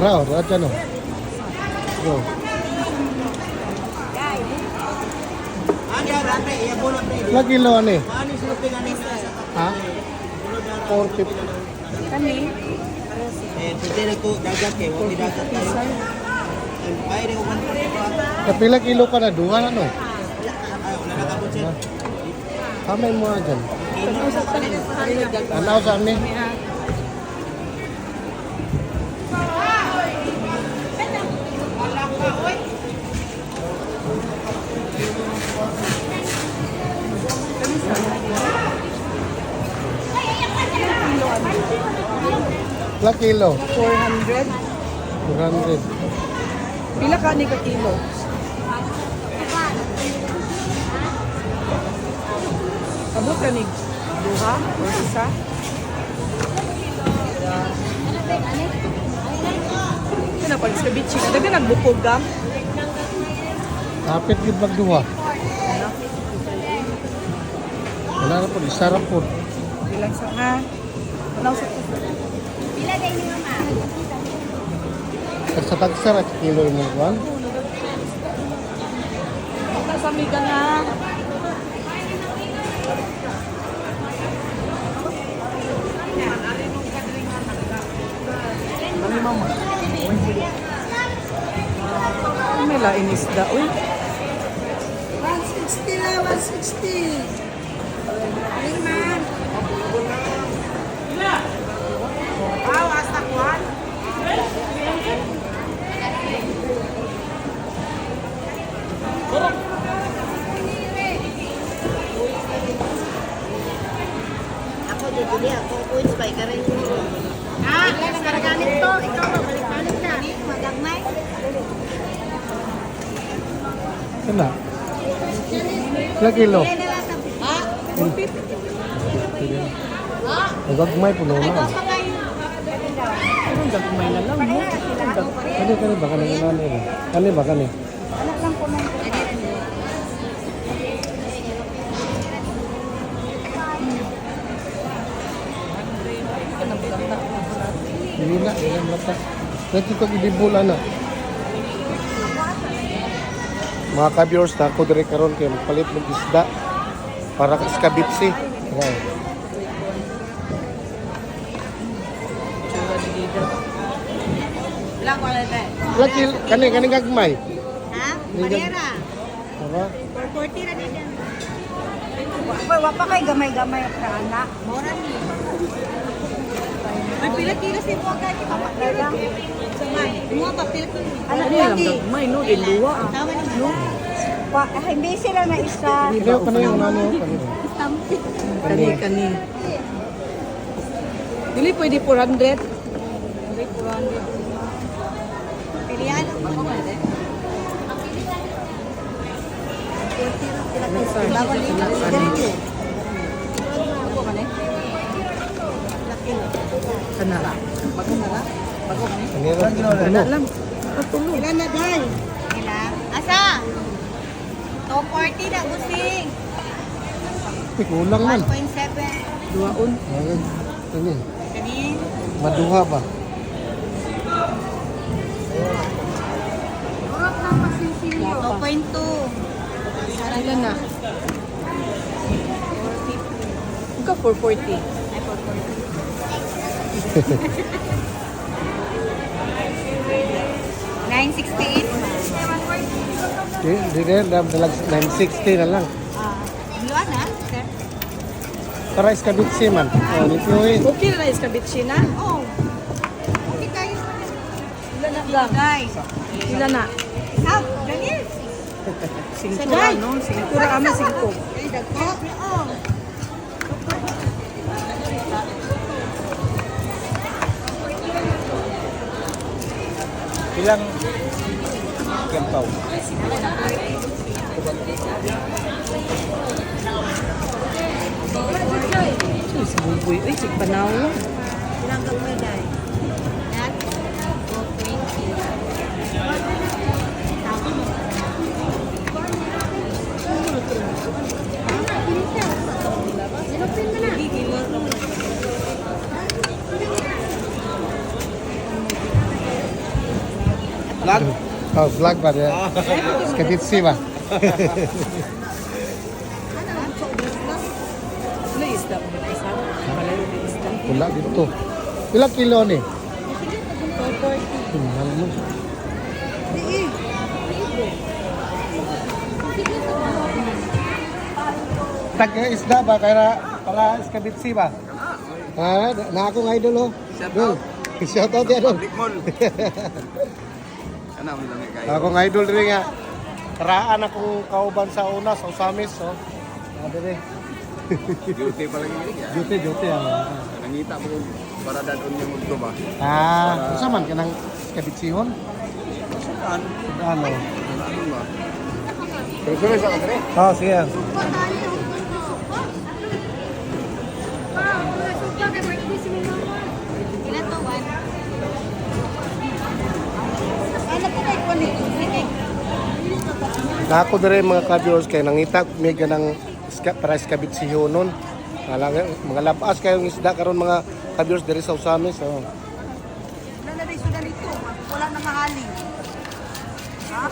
Rao, aja no. Go. Ilang kilo ani? Ha? 450. Kani? Pwede ko dagat kay wala dagat tayo. Ay rin ko Kapila kilo ka na? Duha na no? wala na kabot sir. Kamay mo nga dyan. Ano sa amin? Ilang kilo? 400. 200. Pila ka ni ka kilo? Abot ka ni duha o isa? Ano pag sa beach na daga nagbukog gam? Kapit yung magduha. Wala na po, isa ra po. Bilang sa ha. Ano sa Pila day ni mama? Sa tagsar at kilo mo kuwan. sa miga nga. May lain isda, uy. 160 na, 160. Lingman. Wow, hasta kuwan. Ako, duduli ako. Points pa, ikaw rin. Ah, nakaraganit to. Ikaw, balik-balik na. Magagmay. Ano? Ilang kilo? Ha? Nagagmay po naman. Anong gagmay na lang, mo? Kani ba? Kani ba? Anak lang po man. Hindi na, ilang lata. Pwede ko ibibula na. Mga ka-viewers na ako dire karon kay magpalit ng isda para sa skabitsi. Okay. Wala ko lang tayo. Lagi kani gagmay. Ha? Mariera. Diba? 440 na din yan. Wa pa kay gamay-gamay ka anak. Mora ni. Ay, pila-kilo si Buwag kay papakila. Sumay. Mga papil-kilo. Ano lang gagmay, no? Iluwa. Tama naman. Hindi sila na isa. Ikaw ka na yung nano. Kani. Dili pwede 400. Pilihan. Ako ba din? Bago ni ganito. Ako ka na. Kanara. Bago na la. Bago ni. Ano? Lang. Patulo. Ilan na day? Ilan? Asa? 240 na busing. Kulang man. 1.7. Duaon. Kani. Kani? Maduha ba? Urot na pasinsilyo. 2.2. Ilan na? Ika 440. Ay, 440. 968. Hindi na, dalag 960 na lang. Luan na, sir? Para skabitsi man. Oh, lipuin. Okay na na iskabitsi na. Oh. Okay kayo. Ilan na lang? Guys. Ilan na? Ah, ganyan. 5 no? 5 ra ama 5. Ay, dagko. Oh. Ilang kempaw? Si Buboy, uy, si Panaw. Ilang gagawin dahil? Yan. 220. Oh, vlog ba? Skabitsi ba? Ano isda mo na isa? Malayo na isda. Wala dito. Ilang kilo ni? 440. Mahal mo. Tag-isda ba? Kaya para skabitsi ba? Na akong idol oh. Dol. Shout out ya dol. Ano mo lang kayo? Akong idol rin nga. Karaan akong kauban sa una sa Usamis oh. Sabi rin. Duty pa lang yun. Jote Nangita mo para dadon niya mo ba? Unsa man kanang skabitsihon? Saan? Ano? Ano ba? Pero sa kadre. Oh, sige. Ilan to, one? Ano po kayo po nito? Sige. Na ako dire mga ka-viewers kay nangita may ganang para skabitsihon nun. Mga lapas kayong isda karon mga ka-viewers dire sa Usamis oh. Wala na rin sudan ito. Wala na mahaling. Ha?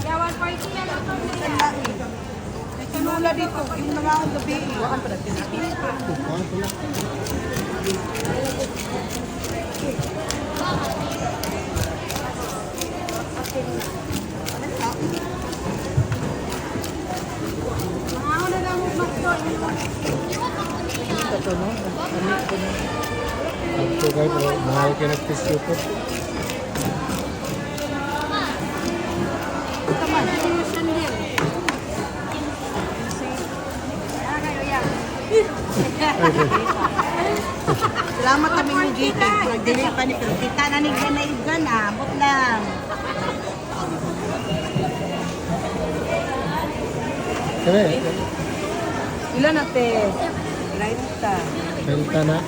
Yeah, 140 yan ito. Ang lain. May tinula dito. Yung mga ang gabi. Wakan pa natin. Mga ako na lang mo magto. Ito no? Amit ko na. Ito guys, mahal kayo nag-tissue po. Salamat kami ng gate. Nagdili pa ni pero kita na ni Gana Igan ah. Abot lang. Kaya, Ilan ate? Laita. renta na.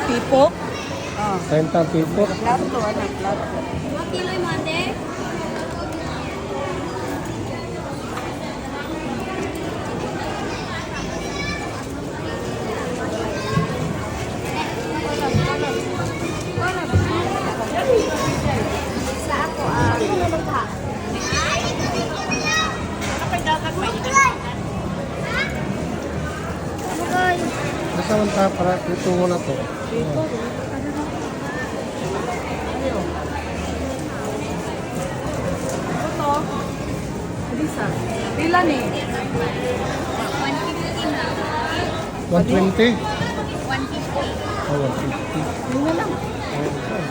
Tipo? Oh. Renta tipo. Plato, anak, plato. 1 kilo yung mante. Sa ako, Basta man ta para ito mo na to. Ito. Lisa. Pila ni? 120? 150. Oh, 150. Lima lang.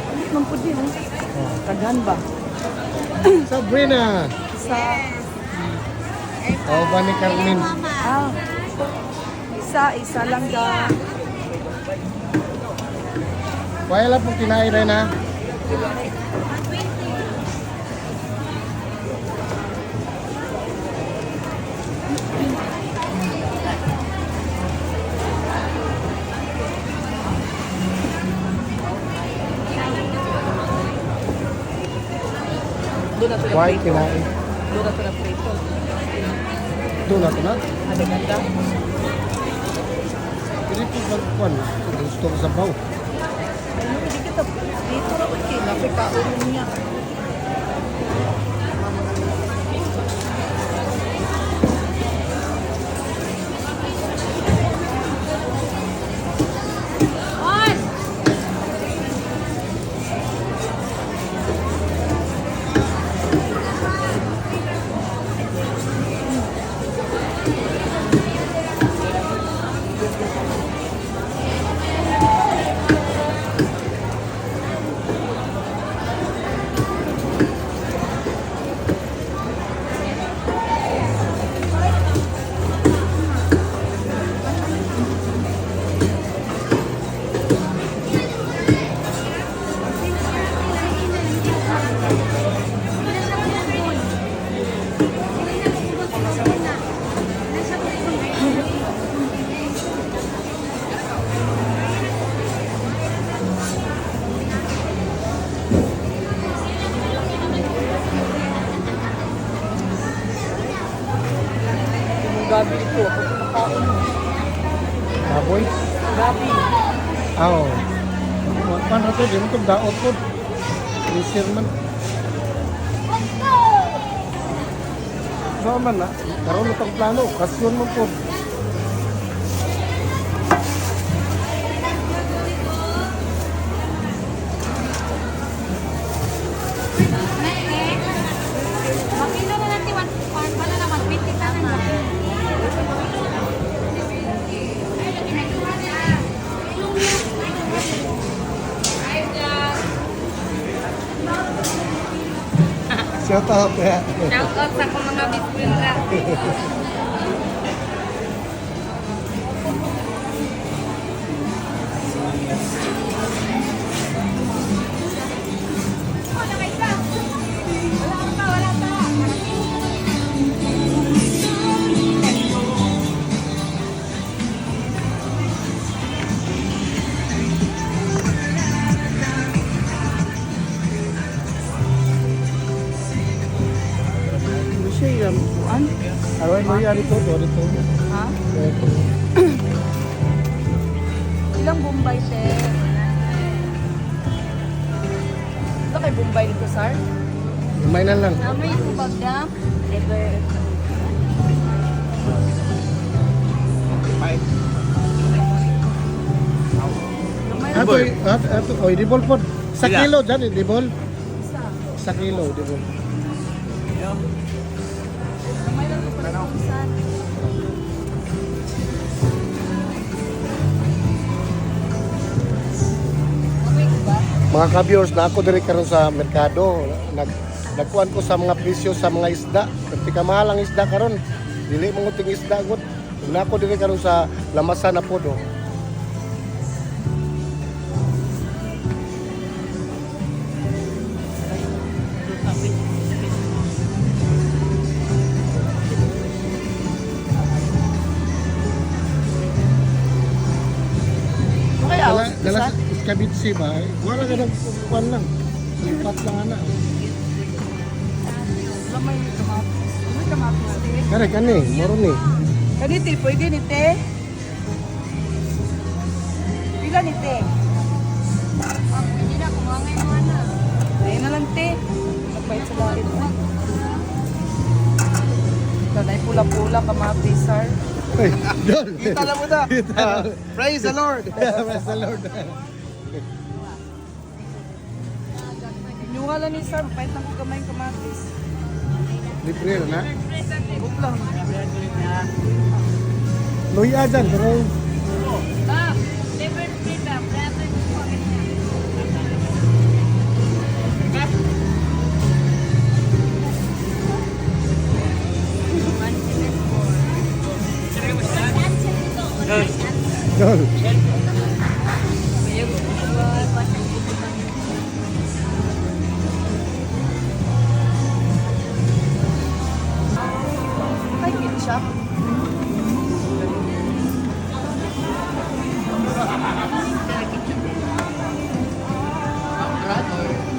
Alit man po din. Oh. Tagan ba? Sabrina! Isa. Oh, ba ni Carmen? Ah. Isa lang ga. Kaya lang pong kinain rin ha. Doon na to Why kinain? Doon na to na prito. Doon na ito na. Ada ganda. Hindi po magkuhan. Gusto ko sa baw. Ano hindi kita dito ra ba kay napay kaon niya. Gabi ito. Ako kumakaon mo. Baboy? Gabi. Oo. Paano ito? Di mo ito daot po. Freezer man. Saan man na? Karoon itong plano. Kasyon mo po. Makilo na natin, wala na mag-20 ka na. Shout out ya. Shout out sa akong mga biskwila. Ano siya yung buwan? Awan mo yan ito. Ito. Ha? Ito. Ilang Bombay, sir? Ito kay Bombay dito, sir? Umay na lang. Namay ko bagda. Ever. Ato, oy, dibol po. Sa Sila. kilo dyan, dibol. Isa. Sa kilo, dibol. Kamay lang ko pala ito, sir. Okay ko ba? Mga ka-viewers, na ako diri karon sa merkado. Nagkuhan ko sa mga presyo sa mga isda. Kasi kamahal ang isda karon. Dili mo nguting isda gud. Na ako diri karon sa Lamasan na po do. Okay, Dala iskabitsi ba? Wala ka nang kuhan lang. Lipat lang ana. Lamay yung kamatis. Ano yung kamatis? Kare kani, moro ni. Ganiti, pwede ni te. Pila ni te? Hindi na kumangay mo na. Ayun na lang te. Nagpahit sa lahat ito. Ito na pula-pula kamatis, sir. Hey, Dol. Kita lang mo na. Praise the Lord. Praise the Lord. Inyunga lang ni sir, pahit na ko kamay yung kamatis. Libre na. Huwag lang. Luya dyan, pero Ah, never been up. Never Dol. Ay, ketchup.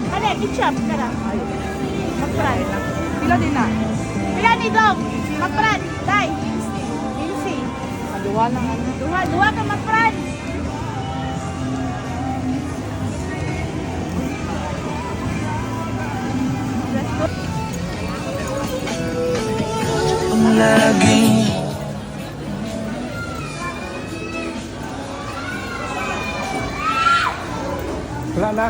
Ano, ketchup ka na? Mag-fry na. Pila din na. Pila ni Dong? Mag-fry. Dai. Insi. Duha lang ano. Duha ka mag-fry. Wala na.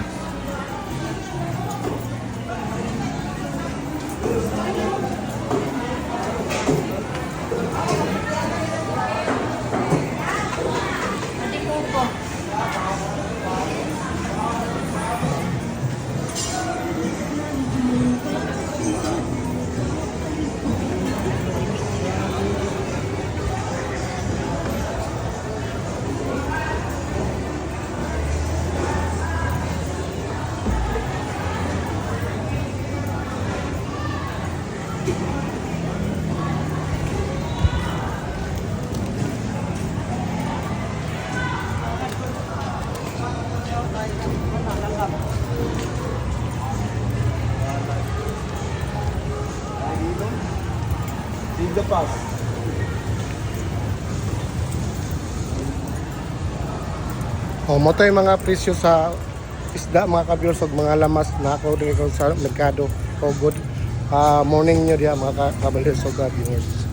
the pass. O, mo to yung mga presyo sa isda mga ka-viewers ug mga lamas na ako diri karon sa merkado. O good morning nyo diha mga ka-viewers ug viewers.